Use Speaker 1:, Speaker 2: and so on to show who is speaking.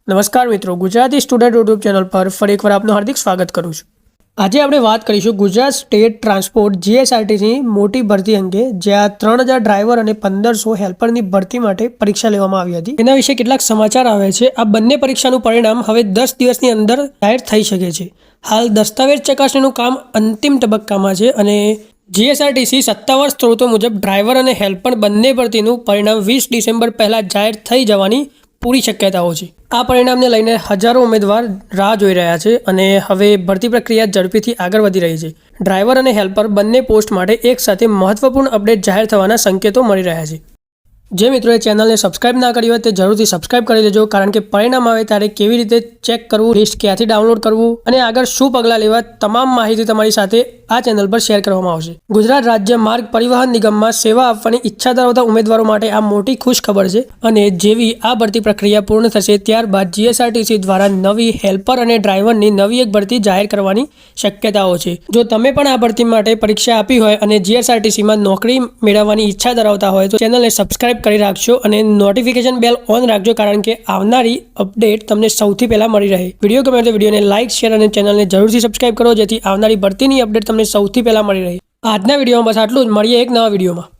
Speaker 1: નમસ્કાર મિત્રો, Gujarati student YouTube channel પર ફરી એકવાર આપનું હાર્દિક સ્વાગત કરું છું। આજે આપણે વાત કરીશું ગુજરાત સ્ટેટ ટ્રાન્સપોર્ટ જીએસઆરટીસી મોટી ભરતી અંગે, જ્યાં 3000 ડ્રાઈવર અને 1500 હેલ્પરની ભરતી માટે પરીક્ષા લેવામાં આવી હતી। એના વિશે કેટલાક સમાચાર આવે છે। આ બંને પરીક્ષાનું પરિણામ હવે 10 દિવસની અંદર જાહેર થઈ શકે છે। હાલ દસ્તાવેજ ચકાસણીનું કામ અંતિમ તબક્કામાં છે અને જીએસઆરટીસી સત્તાવાર સ્ત્રોતો મુજબ ડ્રાઈવર અને હેલ્પર બંને ભરતીનું પરિણામ 20 ડિસેમ્બર પહેલાં જાહેર થઈ જવાની પૂરી શક્યતાઓ છે। આ પરિણામને લઈને હજારો ઉમેદવાર રાહ જોઈ રહ્યા છે અને હવે ભરતી પ્રક્રિયા ઝડપીથી આગળ વધી રહી છે। ડ્રાઈવર અને હેલ્પર બંને પોસ્ટ માટે એક સાથે મહત્વપૂર્ણ અપડેટ જાહેર થવાના સંકેતો મળી રહ્યા છે। જે મિત્રોએ ચેનલને સબસ્ક્રાઇબ ના કરી હોય તે જરૂરથી સબસ્ક્રાઇબ કરી લેજો, કારણ કે પરિણામ આવે ત્યારે કેવી રીતે ચેક કરવું, લિસ્ટ ક્યાંથી ડાઉનલોડ કરવું અને આગળ શું પગલાં લેવા, તમામ માહિતી તમારી સાથે આ ચેનલ પર શેર કરવામાં આવશે। ગુજરાત રાજ્ય માર્ગ પરિવહન નિગમમાં સેવા આપવાની ઈચ્છા ધરાવતા ઉમેદવારો માટે આ મોટી ખુશખબર છે અને જેવી આ ભરતી પ્રક્રિયા પૂર્ણ થશે ત્યારબાદ જીએસઆરટીસી દ્વારા નવી હેલ્પર અને ડ્રાઈવરની નવી એક ભરતી જાહેર કરવાની શક્યતાઓ છે। જો તમે પણ આ ભરતી માટે પરીક્ષા આપી હોય અને જીએસઆરટીસીમાં નોકરી મેળવવાની ઈચ્છા ધરાવતા હોય તો ચેનલને સબસ્ક્રાઇબ કરી રાખજો અને નોટિફિકેશન બેલ ઓન રાખજો, કારણ કે આવનારી અપડેટ તમને સૌથી પહેલા મળી રહે। વિડીયો ગમે તો વિડીયોને લાઇક, શેર અને ચેનલને જરૂરથી સબસ્ક્રાઇબ કરો, જેથી આવનારી ભરતીની અપડેટ તમને સૌથી પહેલા મળી રહે। આજના વિડીયોમાં બસ આટલું જ। મળીએ એક નવા વિડીયોમાં।